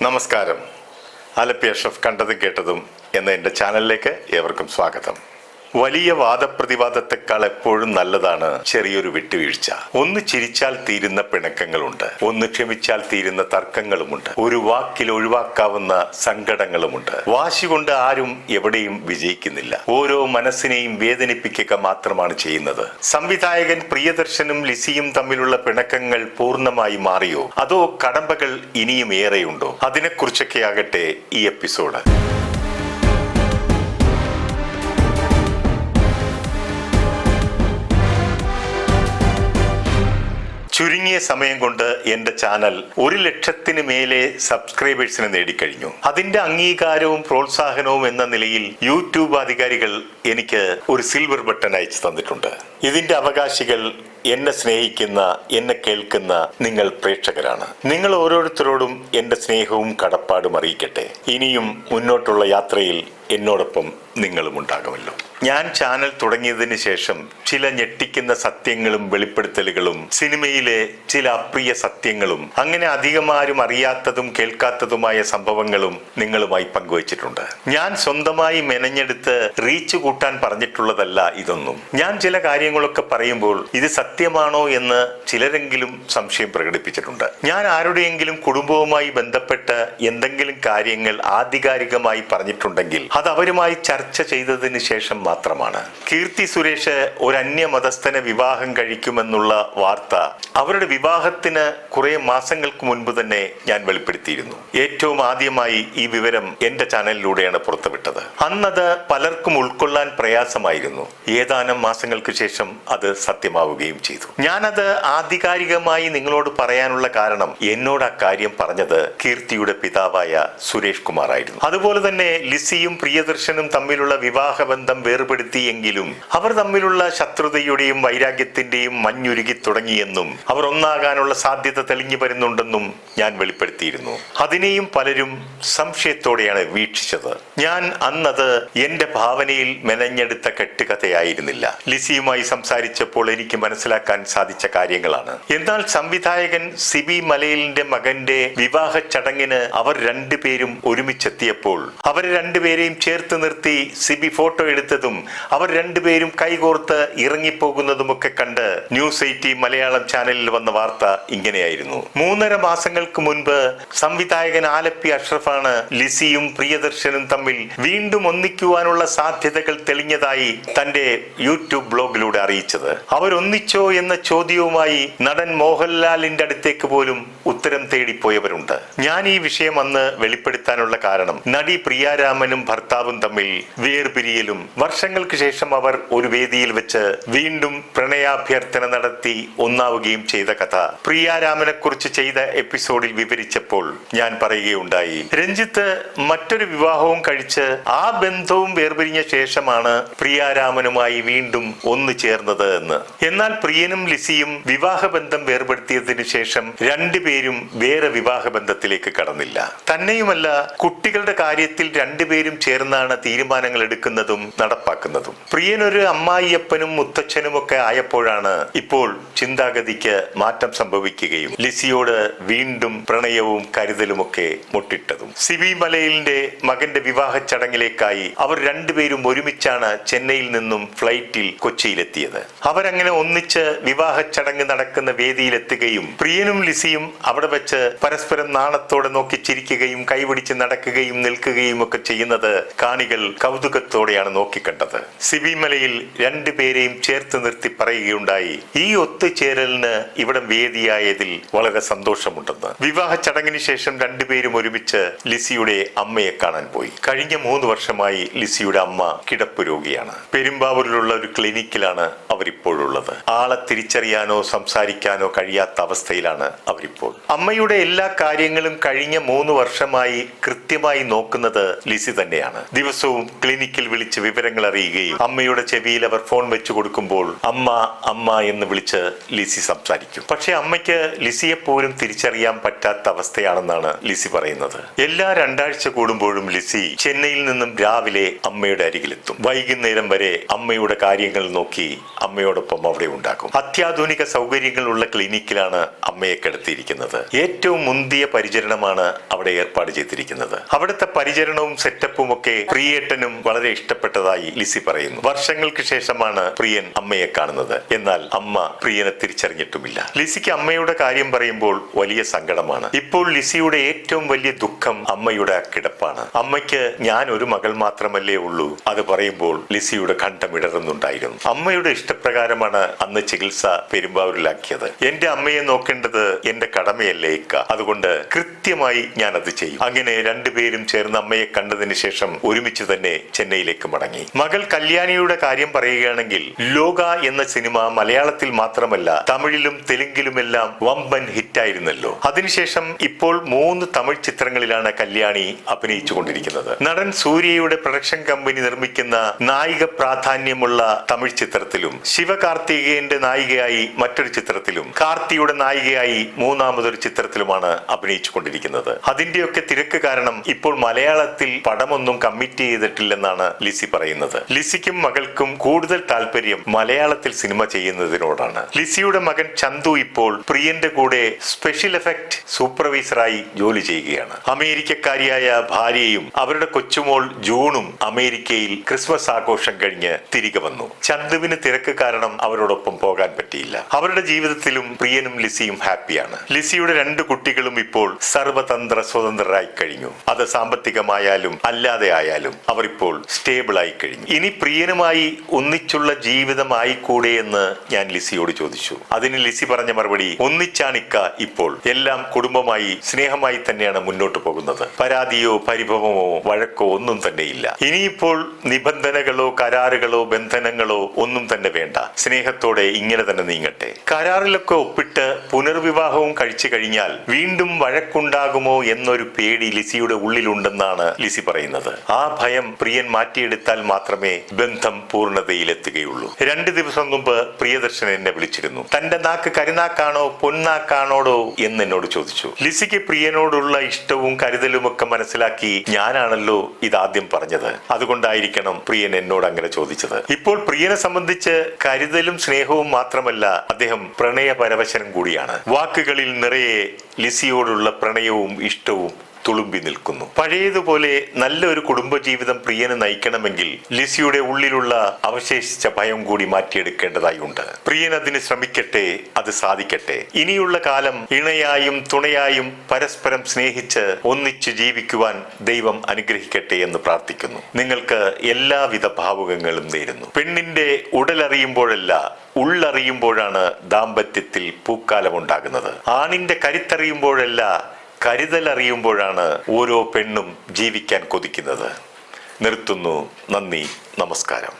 നമസ്കാരം. ആലപ്പി അഷ്റഫ് കണ്ടതും കേട്ടതും എന്ന എൻ്റെ ചാനലിലേക്ക് ഏവർക്കും സ്വാഗതം. വലിയ വാദപ്രതിവാദത്തെക്കാൾ എപ്പോഴും നല്ലതാണ് ചെറിയൊരു വിട്ടുവീഴ്ച. ഒന്ന് ചിരിച്ചാൽ തീരുന്ന പിണക്കങ്ങളുണ്ട്, ഒന്ന് ക്ഷമിച്ചാൽ തീരുന്ന തർക്കങ്ങളുമുണ്ട്, ഒരു വാക്കിൽ ഒഴിവാക്കാവുന്ന സങ്കടങ്ങളുമുണ്ട്. വാശി കൊണ്ട് ആരും എവിടെയും വിജയിക്കുന്നില്ല. ഓരോ മനസ്സിനെയും വേദനിപ്പിക്കുക മാത്രമാണ് ചെയ്യുന്നത്. സംവിധായകൻ പ്രിയദർശനും ലിസിയും തമ്മിലുള്ള പിണക്കങ്ങൾ പൂർണ്ണമായി മാറിയോ, അതോ കടമ്പകൾ ഇനിയും ഏറെയുണ്ടോ? അതിനെക്കുറിച്ചൊക്കെ ആകട്ടെ ഈ എപ്പിസോഡ്. ചുരുങ്ങിയ സമയം കൊണ്ട് എൻ്റെ ചാനൽ 1,00,000 മേലെ സബ്സ്ക്രൈബേഴ്സിനെ നേടിക്കഴിഞ്ഞു. അതിന്റെ അംഗീകാരവും പ്രോത്സാഹനവും എന്ന നിലയിൽ യൂട്യൂബ് അധികാരികൾ എനിക്ക് ഒരു സിൽവർ ബട്ടൺ അയച്ചു തന്നിട്ടുണ്ട്. ഇതിന്റെ അവകാശികൾ എന്നെ സ്നേഹിക്കുന്ന, എന്നെ കേൾക്കുന്ന നിങ്ങൾ പ്രേക്ഷകരാണ്. നിങ്ങൾ ഓരോരുത്തരോടും എൻ്റെ സ്നേഹവും കടപ്പാടും അറിയിക്കട്ടെ. ഇനിയും മുന്നോട്ടുള്ള യാത്രയിൽ എന്നോടൊപ്പം നിങ്ങളും ഉണ്ടാകുമല്ലോ. ഞാൻ ചാനൽ തുടങ്ങിയതിന് ശേഷം ചില ഞെട്ടിക്കുന്ന സത്യങ്ങളും വെളിപ്പെടുത്തലുകളും സിനിമയിലെ ചില അപ്രിയ സത്യങ്ങളും അങ്ങനെ അധികമാരും അറിയാത്തതും കേൾക്കാത്തതുമായ സംഭവങ്ങളും നിങ്ങളുമായി പങ്കുവച്ചിട്ടുണ്ട്. ഞാൻ സ്വന്തമായി മെനഞ്ഞെടുത്ത് റീച്ച് കൂട്ടാൻ പറഞ്ഞിട്ടുള്ളതല്ല ഇതൊന്നും. ഞാൻ ചില കാര്യങ്ങളൊക്കെ പറയുമ്പോൾ ഇത് സത്യമാണോ എന്ന് ചിലരെങ്കിലും സംശയം പ്രകടിപ്പിച്ചിട്ടുണ്ട്. ഞാൻ ആരുടെയെങ്കിലും കുടുംബവുമായി ബന്ധപ്പെട്ട് എന്തെങ്കിലും കാര്യങ്ങൾ ആധികാരികമായി പറഞ്ഞിട്ടുണ്ടെങ്കിൽ അത് അവരുമായി ചർച്ച ചെയ്തതിന് ശേഷം മാത്രമാണ്. കീർത്തി സുരേഷ് ഒരു അന്യമതസ്ഥനെ വിവാഹം കഴിക്കുമെന്നുള്ള വാർത്ത അവരുടെ വിവാഹത്തിന് കുറെ മാസങ്ങൾക്ക് മുൻപ് തന്നെ ഞാൻ വെളിപ്പെടുത്തിയിരുന്നു. ഏറ്റവും ആദ്യമായി ഈ വിവരം എന്റെ ചാനലിലൂടെയാണ് പുറത്തുവിട്ടത്. അന്നത് പലർക്കും ഉൾക്കൊള്ളാൻ പ്രയാസമായിരുന്നു. ഏതാനും മാസങ്ങൾക്ക് ശേഷം അത് സത്യമാവുകയും ചെയ്തു. ഞാനത് ആധികാരികമായി നിങ്ങളോട് പറയാനുള്ള കാരണം എന്നോട് ആ കാര്യം പറഞ്ഞത് കീർത്തിയുടെ പിതാവായ സുരേഷ് കുമാർ ആയിരുന്നു. അതുപോലെ തന്നെ ലിസിയും പ്രിയദർശനും തമ്മിലുള്ള വിവാഹബന്ധം വേർപെടുത്തിയെങ്കിലും അവർ തമ്മിലുള്ള ശത്രുതയുടെയും വൈരാഗ്യത്തിന്റെയും മഞ്ഞുരുകി തുടങ്ങിയെന്നും അവർ ഒന്നാകാനുള്ള സാധ്യത തെളിഞ്ഞു വരുന്നുണ്ടെന്നും ഞാൻ വെളിപ്പെടുത്തിയിരുന്നു. അതിനെയും പലരും സംശയത്തോടെയാണ് വീക്ഷിച്ചത്. ഞാൻ അന്നത് എന്റെ ഭാവനയിൽ മെനഞ്ഞെടുത്ത കെട്ടുകഥയായിരുന്നില്ല. ലിസിയുമായി സംസാരിച്ചപ്പോൾ എനിക്ക് മനസ്സിലാക്കാൻ സാധിച്ച കാര്യങ്ങളാണ്. എന്നാൽ സംവിധായകൻ സിബി മലയിലിന്റെ മകന്റെ വിവാഹ ചടങ്ങിന് അവർ രണ്ടുപേരും ഒരുമിച്ചെത്തിയപ്പോൾ അവർ രണ്ടുപേരെയും ചേർത്ത് നിർത്തി സിബി ഫോട്ടോ എടുത്തതും അവർ രണ്ടുപേരും കൈകോർത്ത് ഇറങ്ങിപ്പോകുന്നതുമൊക്കെ കണ്ട് ന്യൂസ് 18 മലയാളം ചാനലിൽ വന്ന വാർത്ത ഇങ്ങനെയായിരുന്നു. 3.5 മാസങ്ങൾക്ക് മുൻപ് സംവിധായകൻ ആലപ്പി അഷ്റഫാണ് ലിസിയും പ്രിയദർശനും തമ്മിൽ വീണ്ടും ഒന്നിക്കുവാനുള്ള സാധ്യതകൾ തെളിഞ്ഞതായി തന്റെ യൂട്യൂബ് ബ്ലോഗിലൂടെ അറിയിച്ചത്. അവരൊന്നിച്ചോ എന്ന ചോദ്യവുമായി നടൻ മോഹൻലാലിന്റെ അടുത്തേക്ക് പോലും ഉത്തരം തേടിപ്പോയവരുണ്ട്. ഞാൻ ഈ വിഷയം അന്ന് വെളിപ്പെടുത്താനുള്ള കാരണം നടി പ്രിയാരാമനും ഭർത്താവും തമ്മിൽ വേർപിരിയലും വർഷങ്ങൾക്ക് ശേഷം അവർ ഒരു വേദിയിൽ വെച്ച് വീണ്ടും പ്രണയാഭ്യർത്ഥന നടത്തി ഒന്നാവുകയും ചെയ്ത കഥ പ്രിയാരാമനെ കുറിച്ച് ചെയ്ത എപ്പിസോഡിൽ വിവരിച്ചപ്പോൾ ഞാൻ പറയുകയുണ്ടായി, രഞ്ജിത്ത് മറ്റൊരു വിവാഹവും കഴിച്ച് ആ ബന്ധവും വേർപിരിഞ്ഞ ശേഷമാണ് പ്രിയാരാമനുമായി വീണ്ടും ഒന്നു ചേർന്നത് എന്ന്. എന്നാൽ പ്രിയനും ലിസിയും വിവാഹബന്ധം വേർപെടുത്തിയതിനു ശേഷം രണ്ടുപേരും വേറെ വിവാഹബന്ധത്തിലേക്ക് കടന്നില്ല. തന്നെയുമല്ല, കുട്ടികളുടെ കാര്യത്തിൽ രണ്ടുപേരും ചേർന്നാണ് തീരുമാനങ്ങൾ എടുക്കുന്നതും നടപ്പാക്കുന്നതും. പ്രിയനൊരു അമ്മായിയപ്പനും മുത്തച്ഛനും ഒക്കെ ആയപ്പോഴാണ് ഇപ്പോൾ ചിന്താഗതിക്ക് മാറ്റം സംഭവിക്കുകയും ലിസിയോട് വീണ്ടും പ്രണയവും കരുതലുമൊക്കെ മുട്ടിട്ടതും. സിബി മലയിലിന്റെ മകന്റെ വിവാഹ ചടങ്ങിലേക്കായി അവർ രണ്ടുപേരും ഒരുമിച്ചാണ് ചെന്നൈയിൽ നിന്നും ഫ്ലൈറ്റിൽ കൊച്ചിയിലെത്തിയത്. അവരങ്ങനെ ഒന്നിച്ച് വിവാഹ ചടങ്ങ് നടക്കുന്ന വേദിയിലെത്തുകയും പ്രിയനും ലിസിയും അവിടെ വെച്ച് പരസ്പരം നാണത്തോടെ നോക്കി ചിരിക്കുകയും കൈപിടിച്ച് നടക്കുകയും നിൽക്കുകയും ഒക്കെ ചെയ്യുന്നത് കാണികൾ കൗതുകത്തോടെയാണ് നോക്കിക്കണ്ടത്. സിബി മലയിൽ രണ്ടുപേരെയും ചേർത്ത് നിർത്തി പറയുകയുണ്ടായി, ഈ ഒത്തുചേരലിന് ഇവിടെ വേദിയായതിൽ വളരെ സന്തോഷമുണ്ടെന്ന്. വിവാഹ ചടങ്ങിന് ശേഷം രണ്ടുപേരും ഒരുമിച്ച് ലിസിയുടെ അമ്മയെ കാണാൻ പോയി. കഴിഞ്ഞ 3 വർഷമായി ലിസിയുടെ അമ്മ കിടപ്പ് രോഗിയാണ്. പെരുമ്പാവൂരിലുള്ള ഒരു ക്ലിനിക്കിലാണ് അവരിപ്പോഴുള്ളത്. ആളെ തിരിച്ചറിയാനോ സംസാരിക്കാനോ കഴിയാത്ത അവസ്ഥയിലാണ് അവരിപ്പോൾ. അമ്മയുടെ എല്ലാ കാര്യങ്ങളും കഴിഞ്ഞ 3 വർഷമായി കൃത്യമായി നോക്കുന്നത് ലിസി തന്നെയാണ്. ദിവസവും ക്ലിനിക്കിൽ വിളിച്ച് വിവരങ്ങൾ വിവരങ്ങൾ അറിയുകയും അമ്മയുടെ ചെവിയിൽ അവർ ഫോൺ വെച്ചു കൊടുക്കുമ്പോൾ അമ്മ അമ്മ എന്ന് വിളിച്ച് ലിസി സംസാരിക്കും. പക്ഷെ അമ്മയ്ക്ക് ലിസിയെ പോലും തിരിച്ചറിയാൻ പറ്റാത്ത അവസ്ഥയാണെന്നാണ് ലിസി പറയുന്നത്. എല്ലാ 2 ആഴ്ച കൂടുമ്പോഴും ലിസി ചെന്നൈയിൽ നിന്നും രാവിലെ അമ്മയുടെ അരികിലെത്തും. വൈകുന്നേരം വരെ അമ്മയുടെ കാര്യങ്ങൾ നോക്കി അമ്മയോടൊപ്പം അവിടെ ഉണ്ടാകും. അത്യാധുനിക സൗകര്യങ്ങളുള്ള ക്ലിനിക്കിലാണ് അമ്മയെ കിടത്തിയിരിക്കുന്നത്. ഏറ്റവും മുന്തിയ പരിചരണമാണ് അവിടെ ഏർപ്പാട് ചെയ്തിരിക്കുന്നത്. അവിടുത്തെ പരിചരണവും സെറ്റപ്പും ഒക്കെ പ്രിയേട്ടനും വളരെ ഇഷ്ടപ്പെട്ടതായി ലിസി പറയുന്നു. വർഷങ്ങൾക്ക് ശേഷമാണ് പ്രിയൻ അമ്മയെ കാണുന്നത്. എന്നാൽ അമ്മ പ്രിയനെ തിരിച്ചറിഞ്ഞിട്ടുമില്ല. ലിസിക്ക് അമ്മയുടെ കാര്യം പറയുമ്പോൾ വലിയ സങ്കടമാണ്. ഇപ്പോൾ ലിസിയുടെ ഏറ്റവും വലിയ ദുഃഖം അമ്മയുടെ കിടപ്പാണ്. അമ്മയ്ക്ക് ഞാൻ ഒരു മകൾ മാത്രമല്ലേ ഉള്ളൂ. അത് പറയുമ്പോൾ ലിസിയുടെ കണ്ഠം ഇടറുന്നുണ്ടായിരുന്നു. അമ്മയുടെ ഇഷ്ടപ്രകാരമാണ് അന്ന് ചികിത്സ പെരുമ്പാവൂരിലാക്കിയത്. എന്റെ അമ്മയെ നോക്കേണ്ടത് എന്റെ കടമയല്ലേ ഇക്ക, അതുകൊണ്ട് കൃത്യമായി ഞാൻ അത് ചെയ്യും. അങ്ങനെ രണ്ടുപേരും ചേർന്ന് അമ്മയെ കണ്ടതിന് ശേഷം ഒരുമിച്ച് തന്നെ ചെന്നൈയിലേക്ക് മടങ്ങി. മകൾ കല്യാണിയുടെ കാര്യം പറയുകയാണെങ്കിൽ ലോക എന്ന സിനിമ മലയാളത്തിൽ മാത്രമല്ല തമിഴിലും തെലുങ്കിലുമെല്ലാം വമ്പൻ ഹിറ്റായിരുന്നല്ലോ. അതിനുശേഷം ഇപ്പോൾ 3 തമിഴ് ചിത്രങ്ങളിലാണ് കല്യാണി അഭിനയിച്ചു കൊണ്ടിരിക്കുന്നത്. നടൻ സൂര്യയുടെ പ്രൊഡക്ഷൻ കമ്പനി നിർമ്മിക്കുന്ന നായിക പ്രാധാന്യമുള്ള തമിഴ് ചിത്രത്തിലും ശിവകാർത്തികേയന്റെ നായികയായി മറ്റൊരു ചിത്രത്തിലും കാർത്തിയുടെ നായികയായി 3ാമതൊരു ചിത്രത്തിലുമാണ് അഭിനയിച്ചു കൊണ്ടിരിക്കുന്നത്. അതിന്റെയൊക്കെ തിരക്ക് കാരണം ഇപ്പോൾ മലയാളത്തിൽ പടമൊന്നും കമ്മിറ്റ് ചെയ്തിട്ടില്ലെന്നാണ് ലിസി പറയുന്നത്. ലിസിക്കും മകൾക്കും കൂടുതൽ താല്പര്യം മലയാളത്തിൽ സിനിമ ചെയ്യുന്നതിനോടാണ്. ലിസിയുടെ മകൻ ചന്തു ഇപ്പോൾ പ്രിയന്റെ കൂടെ സ്പെഷ്യൽ എഫക്ട് സൂപ്പർവൈസറായി ജോലി ചെയ്യുകയാണ്. അമേരിക്കക്കാരിയായ ഭാര്യയും അവരുടെ കൊച്ചുമോൾ ജൂണും അമേരിക്കയിൽ ക്രിസ്മസ് ആഘോഷം കഴിഞ്ഞ് തിരികെ വന്നു. ചന്തുവിന് തിരക്ക് കാരണം അവരോടൊപ്പം പോകാൻ പറ്റിയില്ല. അവരുടെ ജീവിതത്തിലും പ്രിയനും ലിസിയും ഹാപ്പിയാണ്. ലിസിയുടെ 2 കുട്ടികളും ഇപ്പോൾ സർവതന്ത്ര സ്വതന്ത്രരായി കഴിഞ്ഞു. അത് സാമ്പത്തികമായാലും അല്ലാതെ ആയാലും അവർ ഇപ്പോൾ സ്റ്റേബിൾ ആയി കഴിഞ്ഞു. ഇനി പ്രിയനുമായി ഒന്നിച്ചുള്ള ജീവിതമായി കൂടെ എന്ന് ഞാൻ ലിസിയോട് ചോദിച്ചു. അതിന് ലിസി പറഞ്ഞ മറുപടി, ഒന്നിച്ചാണിക്ക ഇപ്പോൾ. എല്ലാം കുടുംബമായി സ്നേഹമായി തന്നെയാണ് മുന്നോട്ട് പോകുന്നത്. പരാതിയോ പരിഭവമോ വഴക്കോ ഒന്നും തന്നെയില്ല. ഇനിയിപ്പോൾ നിബന്ധനകളോ കരാറുകളോ ബന്ധനങ്ങളോ ഒന്നും തന്നെ വേണ്ട. സ്നേഹത്തോടെ ഇങ്ങനെ തന്നെ നീങ്ങട്ടെ. കരാറിലൊക്കെ ഒപ്പിട്ട് പുനർവിവാഹവും കഴിച്ചു കഴിഞ്ഞാൽ വീണ്ടും വഴക്കുണ്ടാകുമോ എന്നൊരു പേടി ലിസിയുടെ ഉള്ളിലുണ്ടെന്നാണ് ലിസി പറയുന്നത്. ആ ഭയം പ്രിയൻ മാറ്റിയെടുത്താൽ മാത്രമേ ബന്ധം പൂർണ്ണതയിലെത്തുകയുള്ളൂ. 2 ദിവസം മുമ്പ് പ്രിയദർശൻ എന്നെ വിളിച്ചിരുന്നു. തന്റെ നാക്ക് കരിനാക്കാണോ പൊന്നാക്കാണോടോ എന്ന് എന്നോട് ചോദിച്ചു. ലിസിക്ക് പ്രിയനോടുള്ള ഇഷ്ടവും കരുതലും ഒക്കെ മനസ്സിലാക്കി ഞാനാണല്ലോ ഇതാദ്യം പറഞ്ഞത്. അതുകൊണ്ടായിരിക്കണം പ്രിയൻ എന്നോട് അങ്ങനെ ചോദിച്ചത്. ഇപ്പോൾ പ്രിയനെ സംബന്ധിച്ച് കരുതലും സ്നേഹവും മാത്രമല്ല, അദ്ദേഹം പ്രണയപരവശനും കൂടിയാണ്. വാക്കുകളിൽ നിറയെ ലിസിയോടുള്ള പ്രണയവും ഇഷ്ടവും തുളുമ്പി നിൽക്കുന്നു. പഴയതുപോലെ നല്ലൊരു കുടുംബജീവിതം പ്രിയന് നയിക്കണമെങ്കിൽ ലിസിയുടെ ഉള്ളിലുള്ള അവശേഷിച്ച ഭയം കൂടി മാറ്റിയെടുക്കേണ്ടതായി ഉണ്ട്. പ്രിയൻ അതിന് ശ്രമിക്കട്ടെ, അത് സാധിക്കട്ടെ. ഇനിയുള്ള കാലം ഇണയായും തുണയായും പരസ്പരം സ്നേഹിച്ച് ഒന്നിച്ചു ജീവിക്കുവാൻ ദൈവം അനുഗ്രഹിക്കട്ടെ എന്ന് പ്രാർത്ഥിക്കുന്നു. നിങ്ങൾക്ക് എല്ലാവിധ ഭാവുകങ്ങളും നേരുന്നു. പെണ്ണിന്റെ ഉടലറിയുമ്പോഴല്ല ഉള്ളറിയുമ്പോഴാണ് ദാമ്പത്യത്തിൽ പൂക്കാലമുണ്ടാകുന്നത്. ആണിന്റെ കരുത്തറിയുമ്പോഴല്ല കരുതൽ അറിയുമ്പോഴാണ് ഓരോ പെണ്ണും ജീവിക്കാൻ കൊതിക്കുന്നത്. നിർത്തുന്നു. നന്ദി, നമസ്കാരം.